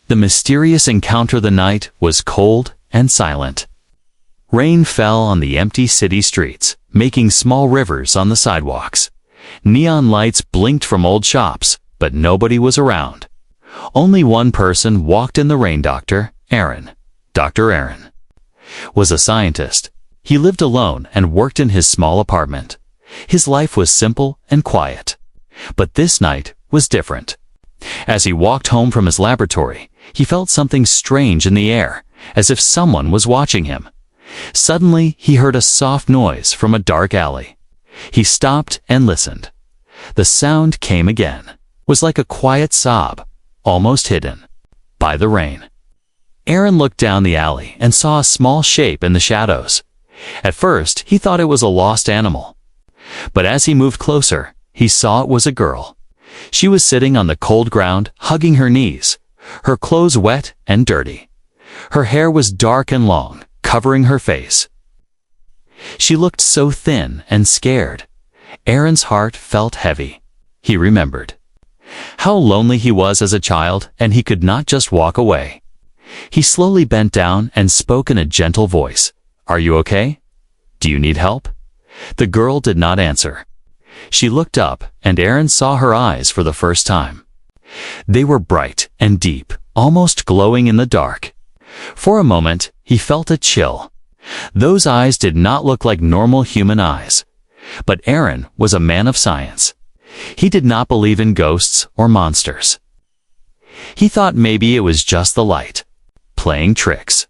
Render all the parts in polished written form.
The mysterious encounter the night was cold and silent. Rain fell on the empty city streets, making small rivers on the sidewalks. Neon lights blinked from old shops, but nobody was around. Only one person walked in the rain. Aaron. Dr. Aaron was a scientist. He lived alone and worked in his small apartment. His life was simple and quiet. But this night was different. As he walked home from his laboratory, he felt something strange in the air, as if someone was watching him. Suddenly, he heard a soft noise from a dark alley. He stopped and listened. The sound came again. It was like a quiet sob, almost hidden by the rain. Aaron looked down the alley and saw a small shape in the shadows. At first, he thought it was a lost animal. But as he moved closer, he saw it was a girl. She was sitting on the cold ground, hugging her knees, her clothes wet and dirty. Her hair was dark and long, covering her face. She looked so thin and scared. Aaron's heart felt heavy. He remembered how lonely he was as a child, and he could not just walk away. He slowly bent down and spoke in a gentle voice. "Are you okay? Do you need help?" The girl did not answer. She looked up, and Aaron saw her eyes for the first time. They were bright and deep, almost glowing in the dark. For a moment, he felt a chill. Those eyes did not look like normal human eyes. But Aaron was a man of science. He did not believe in ghosts or monsters. He thought maybe it was just the light, playing tricks.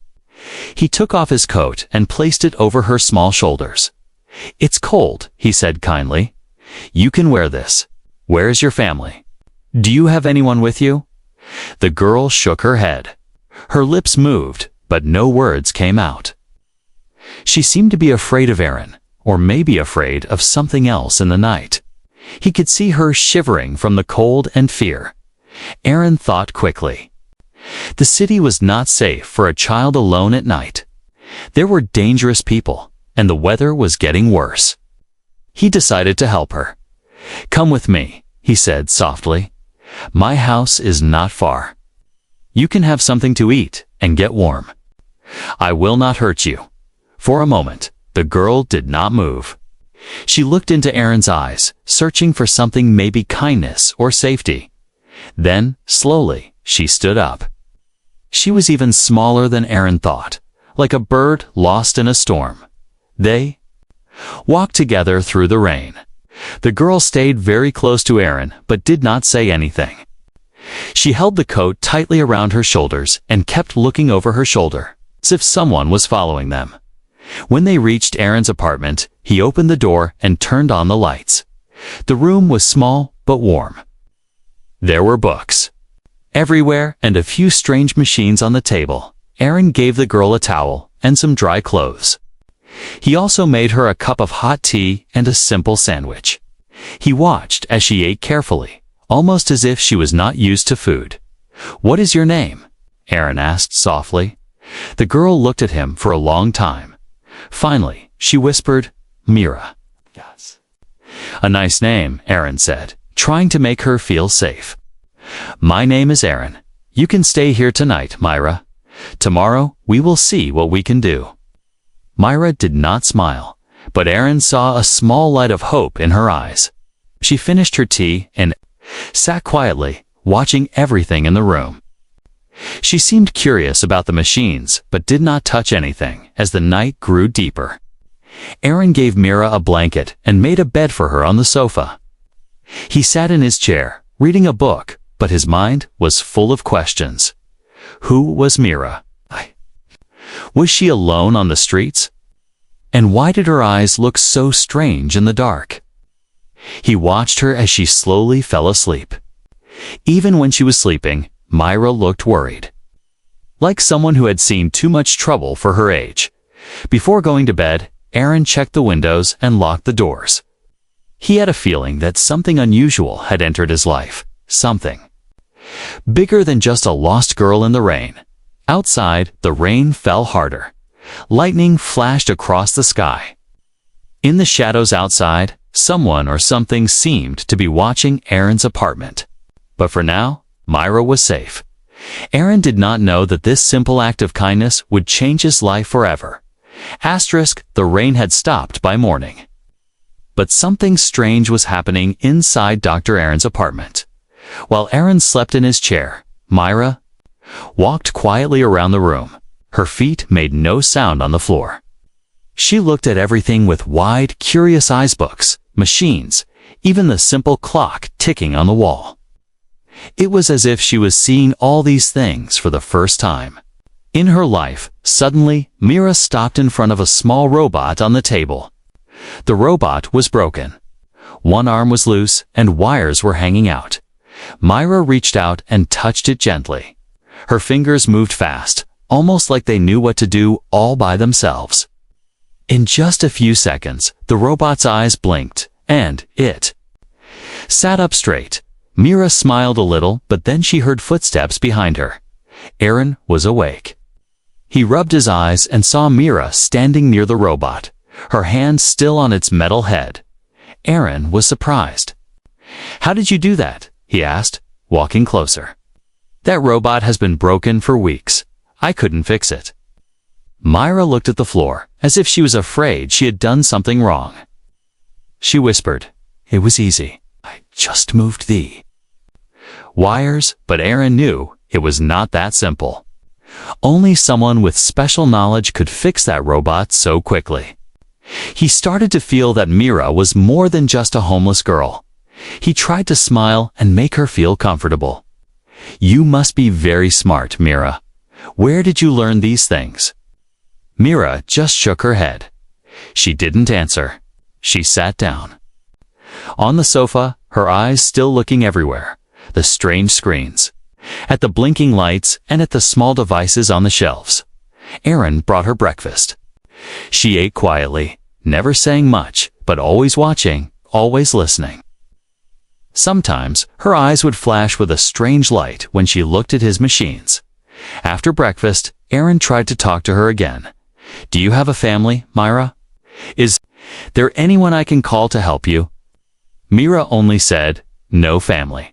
He took off his coat and placed it over her small shoulders. "It's cold," he said kindly. "You can wear this. Where is your family? Do you have anyone with you?" The girl shook her head. Her lips moved, but no words came out. She seemed to be afraid of Aaron, or maybe afraid of something else in the night. He could see her shivering from the cold and fear. Aaron thought quickly. The city was not safe for a child alone at night. There were dangerous people, and the weather was getting worse. He decided to help her. "Come with me," he said softly. "My house is not far. You can have something to eat and get warm. I will not hurt you." For a moment, the girl did not move. She looked into Aaron's eyes, searching for something, maybe kindness or safety. Then, slowly, she stood up. She was even smaller than Aaron thought, like a bird lost in a storm. They walked together through the rain. The girl stayed very close to Aaron, but did not say anything. She held the coat tightly around her shoulders and kept looking over her shoulder, as if someone was following them. When they reached Aaron's apartment, he opened the door and turned on the lights. The room was small but warm. There were books everywhere and a few strange machines on the table. Aaron gave the girl a towel and some dry clothes. He also made her a cup of hot tea and a simple sandwich. He watched as she ate carefully, almost as if she was not used to food. "What is your name?" Aaron asked softly. The girl looked at him for a long time. Finally, she whispered, "Mira." "Yes." "A nice name," Aaron said, trying to make her feel safe. "My name is Aaron. You can stay here tonight, Myra. Tomorrow, we will see what we can do." Myra did not smile, but Aaron saw a small light of hope in her eyes. She finished her tea and sat quietly, watching everything in the room. She seemed curious about the machines, but did not touch anything as the night grew deeper. Aaron gave Mira a blanket and made a bed for her on the sofa. He sat in his chair, reading a book, but his mind was full of questions. Who was Mira? Was she alone on the streets? And why did her eyes look so strange in the dark? He watched her as she slowly fell asleep. Even when she was sleeping, Myra looked worried, like someone who had seen too much trouble for her age. Before going to bed, Aaron checked the windows and locked the doors. He had a feeling that something unusual had entered his life, something bigger than just a lost girl in the rain. Outside, the rain fell harder. Lightning flashed across the sky. In the shadows outside, someone or something seemed to be watching Aaron's apartment. But for now, Myra was safe. Aaron did not know that this simple act of kindness would change his life forever. The rain had stopped by morning. But something strange was happening inside Dr. Aaron's apartment. While Aaron slept in his chair, Myra walked quietly around the room. Her feet made no sound on the floor. She looked at everything with wide, curious eyes: books, machines, even the simple clock ticking on the wall. It was as if she was seeing all these things for the first time. In her life, suddenly, Myra stopped in front of a small robot on the table. The robot was broken. One arm was loose and wires were hanging out. Myra reached out and touched it gently. Her fingers moved fast, almost like they knew what to do all by themselves. In just a few seconds, the robot's eyes blinked, and it sat up straight. Myra smiled a little, but then she heard footsteps behind her. Aaron was awake. He rubbed his eyes and saw Myra standing near the robot, her hand still on its metal head. Aaron was surprised. "How did you do that?" he asked, walking closer. "That robot has been broken for weeks. I couldn't fix it." Myra looked at the floor, as if she was afraid she had done something wrong. She whispered, "It was easy. I just moved the wires," but Aaron knew it was not that simple. Only someone with special knowledge could fix that robot so quickly. He started to feel that Myra was more than just a homeless girl. He tried to smile and make her feel comfortable. "You must be very smart, Myra. Where did you learn these things?" Myra just shook her head. She didn't answer. She sat down on the sofa, her eyes still looking everywhere, the strange screens, at the blinking lights, and at the small devices on the shelves. Aaron brought her breakfast. She ate quietly, never saying much, but always watching, always listening. Sometimes, her eyes would flash with a strange light when she looked at his machines. After breakfast, Aaron tried to talk to her again. "Do you have a family, Myra? Is there anyone I can call to help you?" Myra only said, "No family."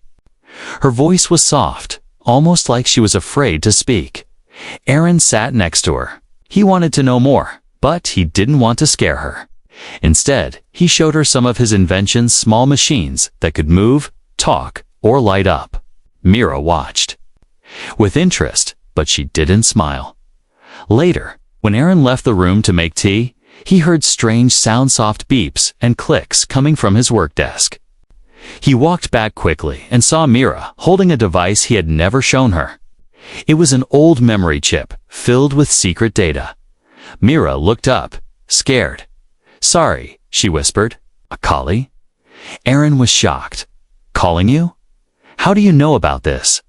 Her voice was soft, almost like she was afraid to speak. Aaron sat next to her. He wanted to know more, but he didn't want to scare her. Instead, he showed her some of his inventions, small machines that could move, talk, or light up. Myra watched with interest, but she didn't smile. Later, when Aaron left the room to make tea, he heard strange soft beeps and clicks coming from his work desk. He walked back quickly and saw Myra holding a device he had never shown her. It was an old memory chip filled with secret data. Myra looked up, scared. "Sorry," she whispered. "A collie?" Aaron was shocked. "Calling you? How do you know about this?"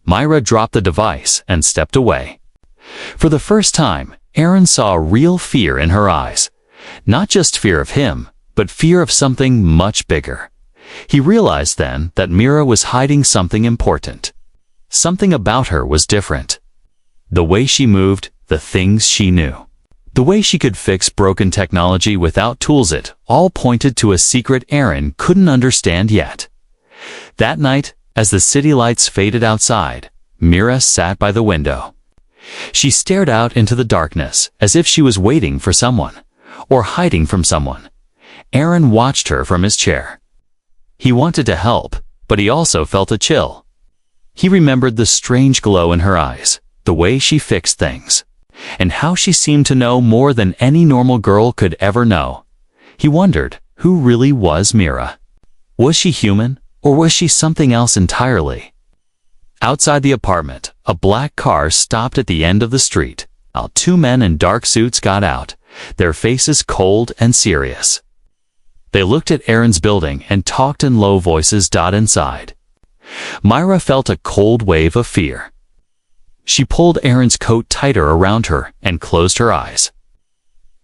Myra dropped the device and stepped away. For the first time, Aaron saw real fear in her eyes. Not just fear of him, but fear of something much bigger. He realized then that Myra was hiding something important. Something about her was different. The way she moved, the things she knew. The way she could fix broken technology without tools, it all pointed to a secret Aaron couldn't understand yet. That night, as the city lights faded outside, Myra sat by the window. She stared out into the darkness as if she was waiting for someone, or hiding from someone. Aaron watched her from his chair. He wanted to help, but he also felt a chill. He remembered the strange glow in her eyes, the way she fixed things, and how she seemed to know more than any normal girl could ever know. He wondered, who really was Myra? Was she human, or was she something else entirely? Outside the apartment, a black car stopped at the end of the street. Two men in dark suits got out, their faces cold and serious. They looked at Aaron's building and talked in low voices. Inside, Myra felt a cold wave of fear. She pulled Aaron's coat tighter around her and closed her eyes,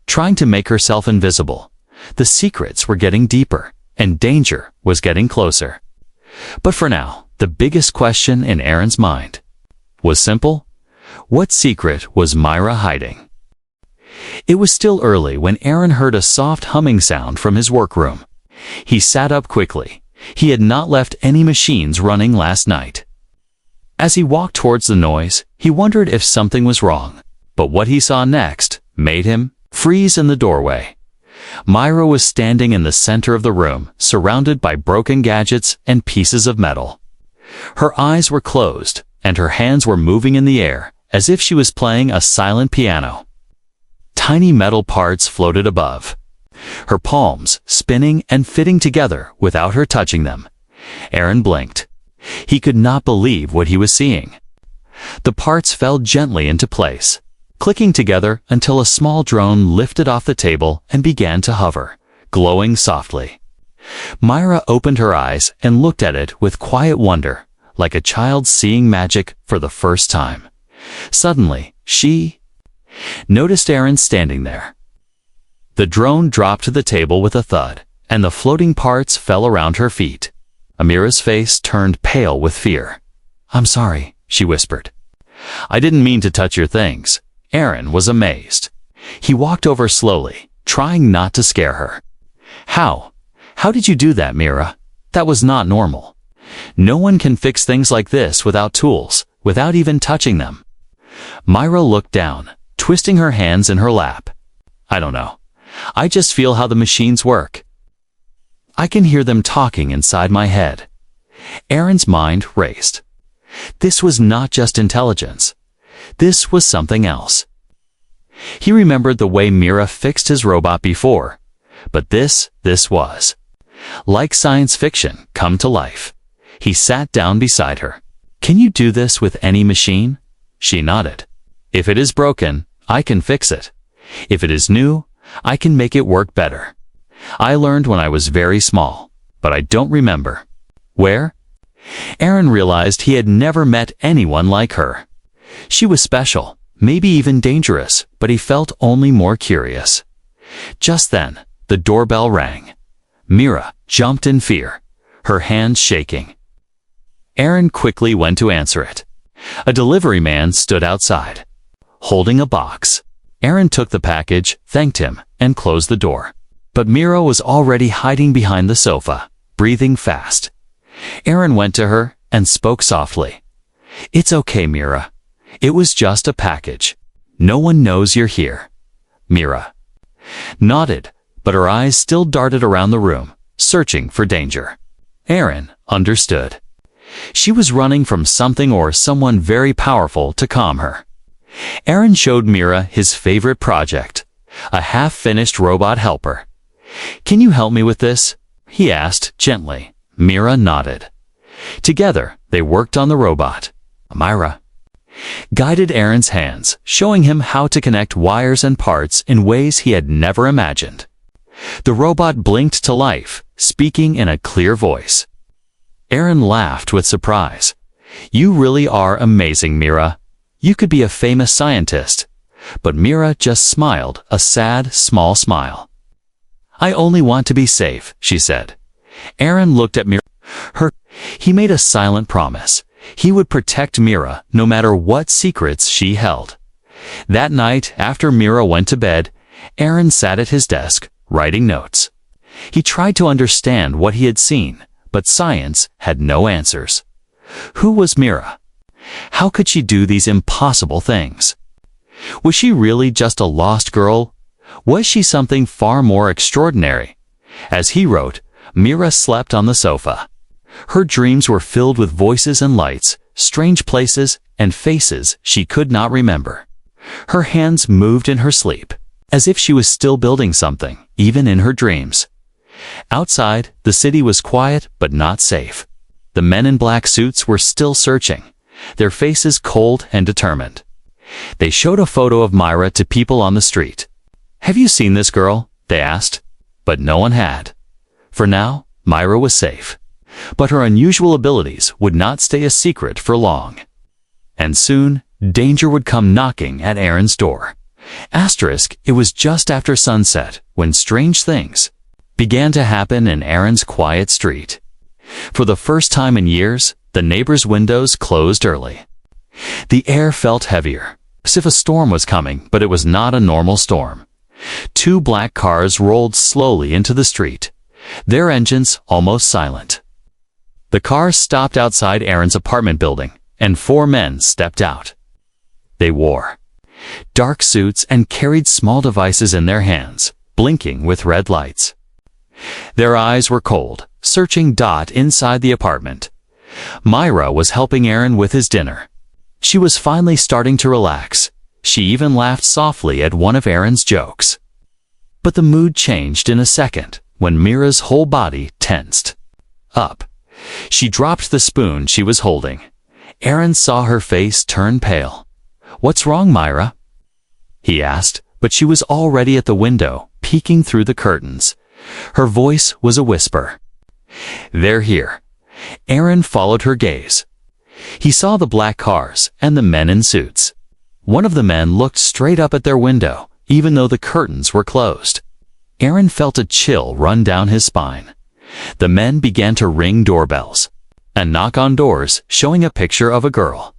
trying to make herself invisible. The secrets were getting deeper, and danger was getting closer. But for now, the biggest question in Aaron's mind was simple. What secret was Myra hiding? It was still early when Aaron heard a soft humming sound from his workroom. He sat up quickly. He had not left any machines running last night. As he walked towards the noise, he wondered if something was wrong, but what he saw next made him freeze in the doorway. Myra was standing in the center of the room, surrounded by broken gadgets and pieces of metal. Her eyes were closed, and her hands were moving in the air, as if she was playing a silent piano. Tiny metal parts floated above, her palms spinning and fitting together without her touching them. Aaron blinked. He could not believe what he was seeing. The parts fell gently into place, clicking together until a small drone lifted off the table and began to hover, glowing softly. Myra opened her eyes and looked at it with quiet wonder, like a child seeing magic for the first time. Suddenly, she noticed Aaron standing there. The drone dropped to the table with a thud, and the floating parts fell around her feet. Amira's face turned pale with fear. "I'm sorry," she whispered. "I didn't mean to touch your things." Aaron was amazed. He walked over slowly, trying not to scare her. How did you do that, Mira? That was not normal. No one can fix things like this without tools, without even touching them." Myra looked down, twisting her hands in her lap. "I don't know. I just feel how the machines work. I can hear them talking inside my head." Aaron's mind raced. This was not just intelligence. This was something else. He remembered the way Mira fixed his robot before, but this was like science fiction come to life. He sat down beside her. "Can you do this with any machine?" She nodded. "If it is broken, I can fix it. If it is new, I can make it work better. I learned when I was very small, but I don't remember." Where? Aaron realized he had never met anyone like her. She was special, maybe even dangerous, but he felt only more curious. Just then, the doorbell rang. Mira jumped in fear, her hands shaking. Aaron quickly went to answer it. A delivery man stood outside, holding a box. Aaron took the package, thanked him, and closed the door. But Mira was already hiding behind the sofa, breathing fast. Aaron went to her and spoke softly. "It's okay, Mira. It was just a package. No one knows you're here." Mira nodded, but her eyes still darted around the room, searching for danger. Aaron understood. She was running from something or someone very powerful to calm her. Aaron showed Mira his favorite project, a half-finished robot helper. "Can you help me with this?" he asked gently. Mira nodded. Together, they worked on the robot. Myra guided Aaron's hands, showing him how to connect wires and parts in ways he had never imagined. The robot blinked to life, speaking in a clear voice. Aaron laughed with surprise. "You really are amazing, Mira. You could be a famous scientist." But Mira just smiled, a sad, small smile. "I only want to be safe," she said. Aaron looked at Mira. He made a silent promise. He would protect Mira no matter what secrets she held. That night, after Mira went to bed, Aaron sat at his desk, writing notes. He tried to understand what he had seen, but science had no answers. Who was Mira? How could she do these impossible things? Was she really just a lost girl? Was she something far more extraordinary? As he wrote, Mira slept on the sofa. Her dreams were filled with voices and lights, strange places, and faces she could not remember. Her hands moved in her sleep, as if she was still building something, even in her dreams. Outside, the city was quiet but not safe. The men in black suits were still searching, their faces cold and determined. They showed a photo of Myra to people on the street. "Have you seen this girl?" they asked. But no one had. For now, Myra was safe. But her unusual abilities would not stay a secret for long. And soon, danger would come knocking at Aaron's door. It was just after sunset when strange things began to happen in Aaron's quiet street. For the first time in years, the neighbors' windows closed early. The air felt heavier, as if a storm was coming, but it was not a normal storm. 2 black cars rolled slowly into the street, their engines almost silent. The cars stopped outside Aaron's apartment building, and 4 men stepped out. They wore dark suits and carried small devices in their hands, blinking with red lights. Their eyes were cold, searching inside the apartment. Myra was helping Aaron with his dinner. She was finally starting to relax. She even laughed softly at one of Aaron's jokes. But the mood changed in a second when Mira's whole body tensed up. She dropped the spoon she was holding. Aaron saw her face turn pale. "What's wrong, Myra?" he asked, but she was already at the window, peeking through the curtains. Her voice was a whisper. "They're here." Aaron followed her gaze. He saw the black cars and the men in suits. One of the men looked straight up at their window, even though the curtains were closed. Aaron felt a chill run down his spine. The men began to ring doorbells and knock on doors, showing a picture of a girl.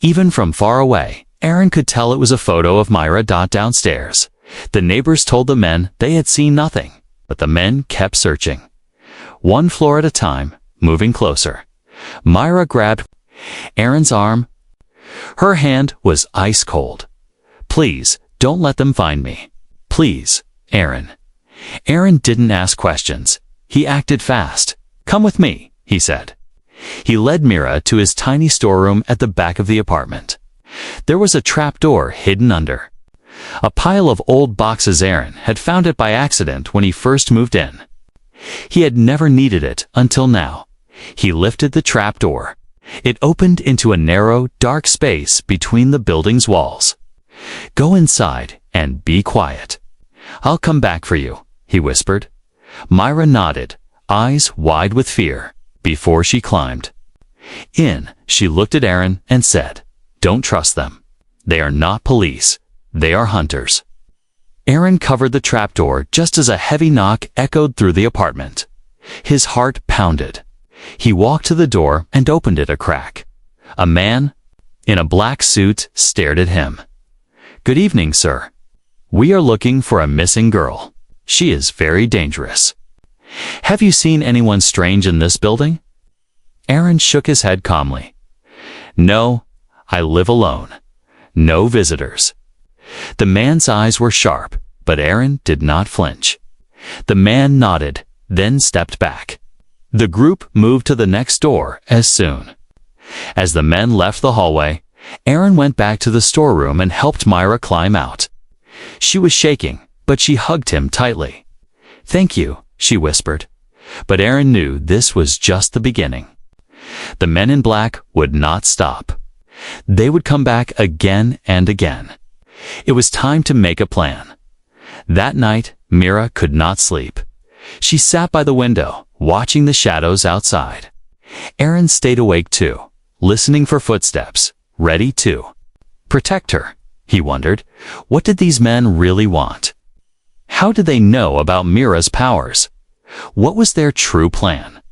Even from far away, Aaron could tell it was a photo of Myra downstairs. The neighbors told the men they had seen nothing, but the men kept searching. One floor at a time, moving closer. Myra grabbed Aaron's arm. Her hand was ice cold. "Please, don't let them find me. Please, Aaron." Aaron didn't ask questions. He acted fast. "Come with me," he said. He led Myra to his tiny storeroom at the back of the apartment. There was a trapdoor hidden under a pile of old boxes. Aaron had found it by accident when he first moved in. He had never needed it until now. He lifted the trapdoor. It opened into a narrow, dark space between the building's walls. "Go inside and be quiet. I'll come back for you," he whispered. Myra nodded, eyes wide with fear, before she climbed in. She looked at Aaron and said, "Don't trust them. They are not police. They are hunters." Aaron covered the trapdoor just as a heavy knock echoed through the apartment. His heart pounded. He walked to the door and opened it a crack. A man in a black suit stared at him. "Good evening, sir. We are looking for a missing girl. She is very dangerous. Have you seen anyone strange in this building?" Aaron shook his head calmly. "No, I live alone. No visitors." The man's eyes were sharp, but Aaron did not flinch. The man nodded, then stepped back. The group moved to the next door as soon. As the men left the hallway, Aaron went back to the storeroom and helped Myra climb out. She was shaking, but she hugged him tightly. "Thank you," she whispered. But Aaron knew this was just the beginning. The men in black would not stop. They would come back again and again. It was time to make a plan. That night, Myra could not sleep. She sat by the window, watching the shadows outside. Aaron stayed awake too, listening for footsteps, ready to protect her. He wondered, what did these men really want? How did they know about Myra's powers? What was their true plan?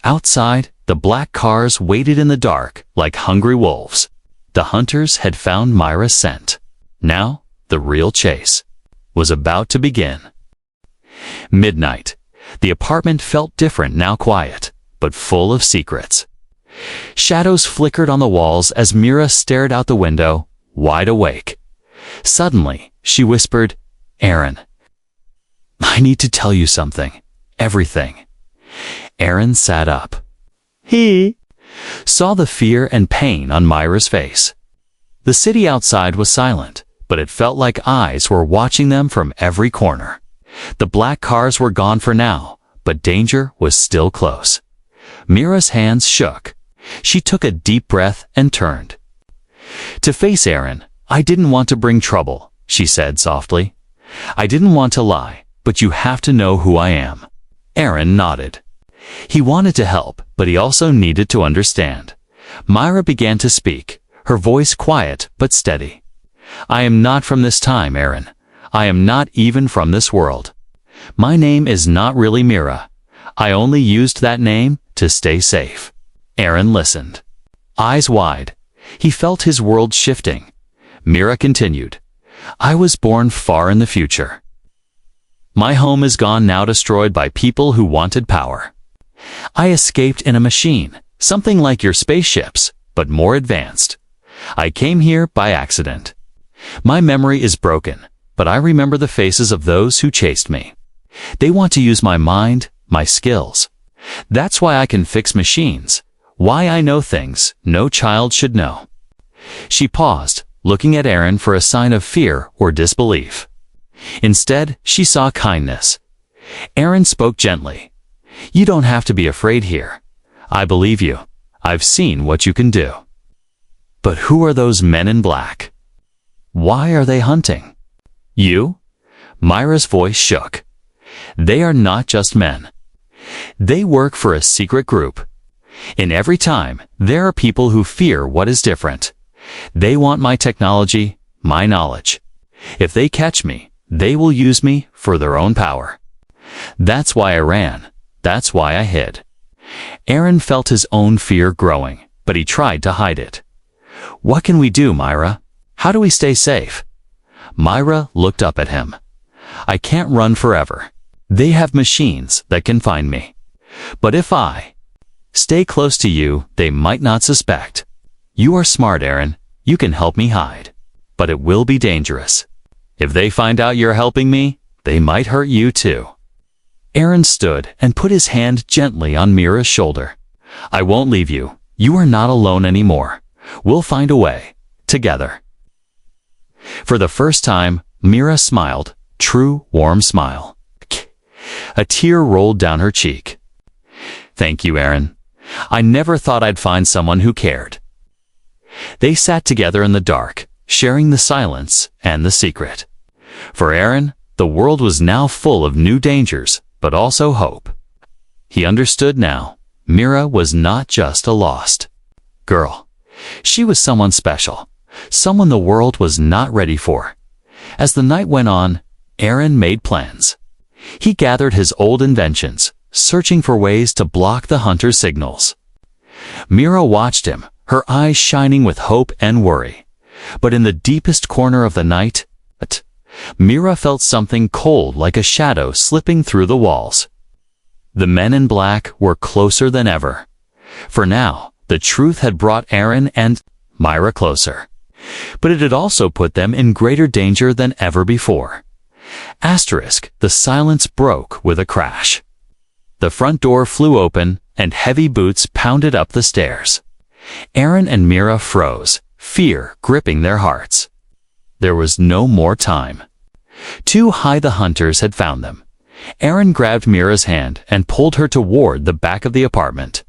Outside, the black cars waited in the dark like hungry wolves. The hunters had found Myra's scent. Now, the real chase was about to begin. Midnight. The apartment felt different now, quiet, but full of secrets. Shadows flickered on the walls as Myra stared out the window, wide awake. Suddenly, she whispered, "Aaron, I need to tell you something. Everything." Aaron sat up. He saw the fear and pain on Myra's face. The city outside was silent, but it felt like eyes were watching them from every corner. The black cars were gone for now, but danger was still close. Myra's hands shook. She took a deep breath and turned to face Aaron. "I didn't want to bring trouble," she said softly. "I didn't want to lie, but you have to know who I am." Aaron nodded. He wanted to help, but he also needed to understand. Myra began to speak, her voice quiet but steady. "I am not from this time, Aaron. I am not even from this world. My name is not really Myra. I only used that name to stay safe." Aaron listened, eyes wide. He felt his world shifting. Myra continued, "I was born far in the future. My home is gone now, destroyed by people who wanted power. I escaped in a machine, something like your spaceships, but more advanced. I came here by accident. My memory is broken, but I remember the faces of those who chased me. They want to use my mind, my skills. That's why I can fix machines, why I know things no child should know." She paused, looking at Aaron for a sign of fear or disbelief. Instead, she saw kindness. Aaron spoke gently. "You don't have to be afraid here. I believe you. I've seen what you can do." "But who are those men in black? Why are they hunting you?" Myra's voice shook. "They are not just men. They work for a secret group. In every time, there are people who fear what is different. They want my technology, my knowledge. If they catch me, they will use me for their own power. That's why I ran. That's why I hid." Aaron felt his own fear growing, but he tried to hide it. "What can we do, Myra? How do we stay safe?" Myra looked up at him. "I can't run forever. They have machines that can find me. But if I stay close to you, they might not suspect. You are smart, Aaron. You can help me hide. But it will be dangerous. If they find out you're helping me, they might hurt you too." Aaron stood and put his hand gently on Mira's shoulder. "I won't leave you. You are not alone anymore. We'll find a way. Together." For the first time, Mira smiled, true, warm smile. A tear rolled down her cheek. "Thank you, Aaron. I never thought I'd find someone who cared." They sat together in the dark, sharing the silence and the secret. For Aaron, the world was now full of new dangers, but also hope. He understood now. Mira was not just a lost girl. She was someone special, someone the world was not ready for. As the night went on, Aaron made plans. He gathered his old inventions, searching for ways to block the hunter's signals. Mira watched him, her eyes shining with hope and worry. But in the deepest corner of the night, Mira felt something cold like a shadow slipping through the walls. The men in black were closer than ever. For now, the truth had brought Aaron and Mira closer. But it had also put them in greater danger than ever before. The silence broke with a crash. The front door flew open, and heavy boots pounded up the stairs. Aaron and Mira froze, fear gripping their hearts. There was no more time. Too high the hunters had found them. Aaron grabbed Mira's hand and pulled her toward the back of the apartment.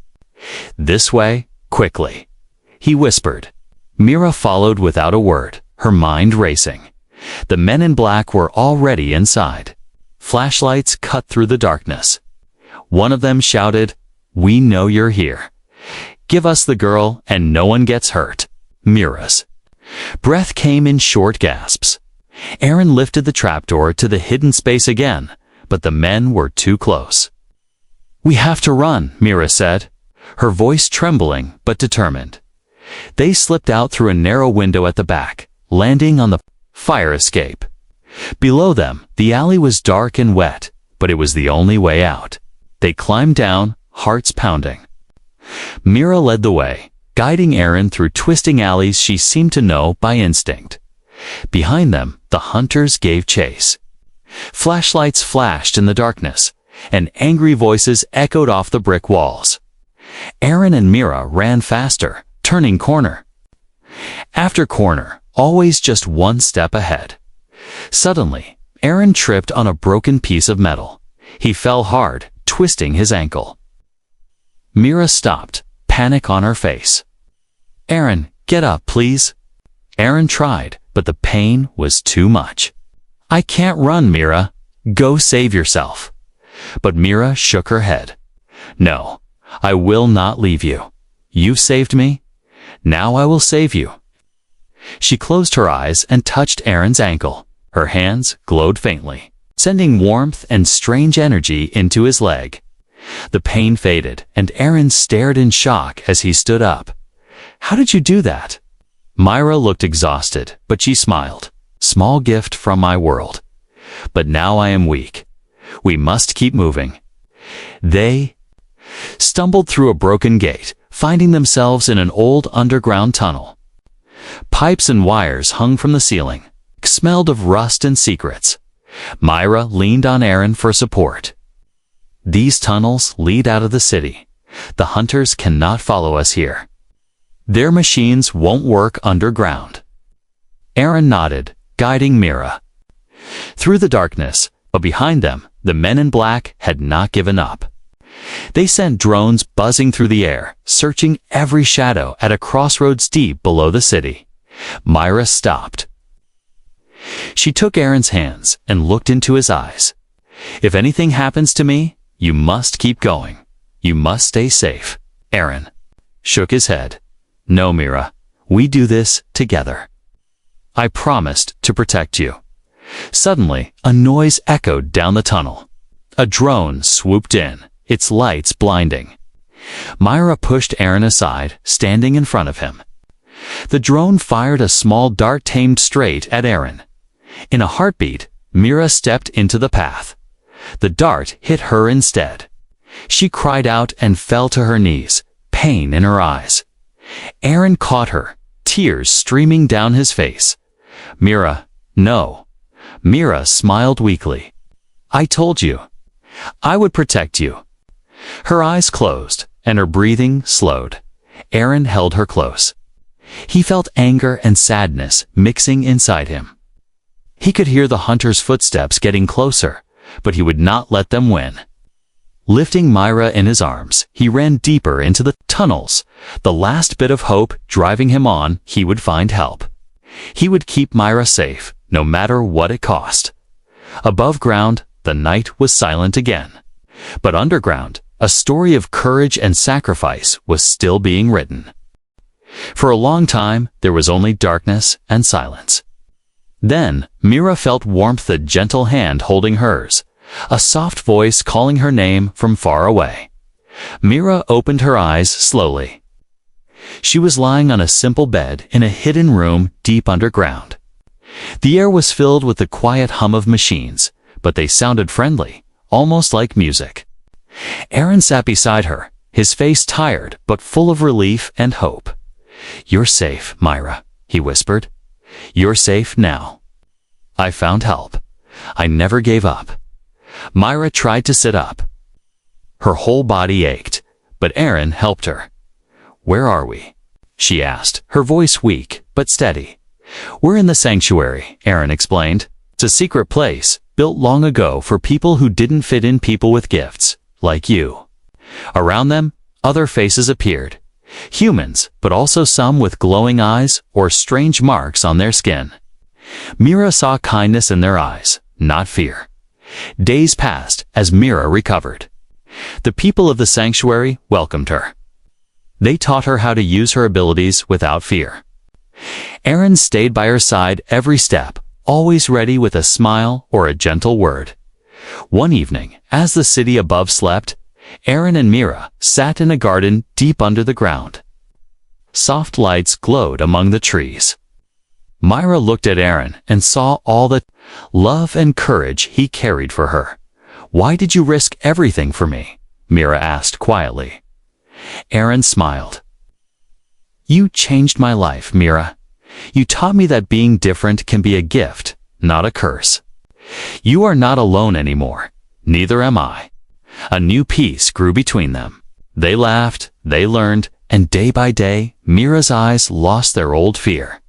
"This way, quickly," he whispered. Mira followed without a word, her mind racing. The men in black were already inside. Flashlights cut through the darkness. One of them shouted, "We know you're here. Give us the girl and no one gets hurt." Mira's breath came in short gasps. Aaron lifted the trapdoor to the hidden space again, but the men were too close. "We have to run," Mira said, her voice trembling but determined. They slipped out through a narrow window at the back, landing on the fire escape. Below them, the alley was dark and wet, but it was the only way out. They climbed down, hearts pounding. Mira led the way, guiding Aaron through twisting alleys she seemed to know by instinct. Behind them, the hunters gave chase. Flashlights flashed in the darkness, and angry voices echoed off the brick walls. Aaron and Mira ran faster, turning corner after corner, always just one step ahead. Suddenly, Aaron tripped on a broken piece of metal. He fell hard, twisting his ankle. Mira stopped, panic on her face. "Aaron, get up, please." Aaron tried, but the pain was too much. "I can't run, Mira. Go save yourself." But Mira shook her head. "No, I will not leave you. You've saved me. Now I will save you." She closed her eyes and touched Aaron's ankle. Her hands glowed faintly, sending warmth and strange energy into his leg. The pain faded, and Aaron stared in shock as he stood up. "How did you do that?" Mira looked exhausted, but she smiled. "Small gift from my world. But now I am weak. We must keep moving." They stumbled through a broken gate, finding themselves in an old underground tunnel. Pipes and wires hung from the ceiling, smelled of rust and secrets. Myra leaned on Aaron for support. "These tunnels lead out of the city. The hunters cannot follow us here. Their machines won't work underground." Aaron nodded, guiding Mira through the darkness, but behind them, the men in black had not given up. They sent drones buzzing through the air, searching every shadow at a crossroads deep below the city. Myra stopped. She took Aaron's hands and looked into his eyes. "If anything happens to me, you must keep going. You must stay safe." Aaron shook his head. "No, Mira, we do this together. I promised to protect you." Suddenly, a noise echoed down the tunnel. A drone swooped in, its lights blinding. Myra pushed Aaron aside, standing in front of him. The drone fired a small dart aimed straight at Aaron. In a heartbeat, Mira stepped into the path. The dart hit her instead. She cried out and fell to her knees, pain in her eyes. Aaron caught her, tears streaming down his face. "Mira, no." Mira smiled weakly. "I told you. I would protect you." Her eyes closed, and her breathing slowed. Aaron held her close. He felt anger and sadness mixing inside him. He could hear the hunter's footsteps getting closer, but he would not let them win. Lifting Myra in his arms, he ran deeper into the tunnels, the last bit of hope driving him on. He would find help. He would keep Myra safe, no matter what it cost. Above ground, the night was silent again. But underground, a story of courage and sacrifice was still being written. For a long time, there was only darkness and silence. Then, Mira felt warmth, a gentle hand holding hers, a soft voice calling her name from far away. Mira opened her eyes slowly. She was lying on a simple bed in a hidden room deep underground. The air was filled with the quiet hum of machines, but they sounded friendly, almost like music. Aaron sat beside her, his face tired but full of relief and hope. "You're safe, Myra," he whispered. "You're safe now. I found help. I never gave up." Myra tried to sit up. Her whole body ached, but Aaron helped her. "Where are we?" she asked, her voice weak but steady. "We're in the sanctuary," Aaron explained. "It's a secret place, built long ago for people who didn't fit in, people with gifts, like you." Around them, other faces appeared. Humans, but also some with glowing eyes or strange marks on their skin. Mira saw kindness in their eyes, not fear. Days passed as Mira recovered. The people of the sanctuary welcomed her. They taught her how to use her abilities without fear. Aaron stayed by her side every step, always ready with a smile or a gentle word. One evening, as the city above slept, Aaron and Mira sat in a garden deep under the ground. Soft lights glowed among the trees. Myra looked at Aaron and saw all the love and courage he carried for her. "Why did you risk everything for me?" Mira asked quietly. Aaron smiled. "You changed my life, Mira. You taught me that being different can be a gift, not a curse. You are not alone anymore. Neither am I." A new peace grew between them. They laughed, they learned, and day by day, Mira's eyes lost their old fear.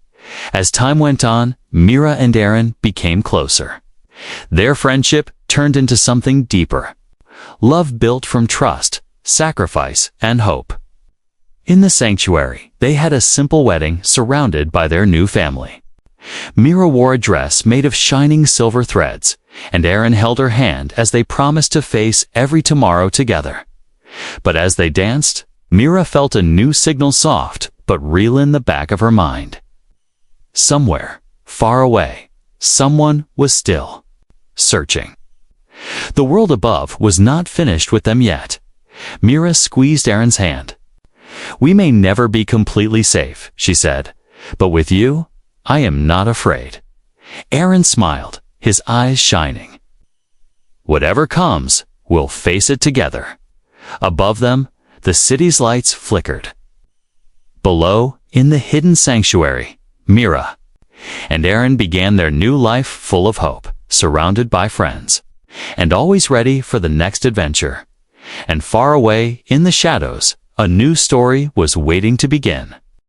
As time went on, Mira and Aaron became closer. Their friendship turned into something deeper. Love built from trust, sacrifice, and hope. In the sanctuary, they had a simple wedding surrounded by their new family. Mira wore a dress made of shining silver threads, and Aaron held her hand as they promised to face every tomorrow together. But as they danced, Mira felt a new signal, soft but real, in the back of her mind. Somewhere, far away, someone was still searching. The world above was not finished with them yet. Mira squeezed Aaron's hand. "We may never be completely safe," she said, "but with you, I am not afraid." Aaron smiled, his eyes shining. "Whatever comes, we'll face it together." Above them, the city's lights flickered. Below, in the hidden sanctuary, Mira and Aaron began their new life full of hope, surrounded by friends, and always ready for the next adventure. And far away, in the shadows, a new story was waiting to begin.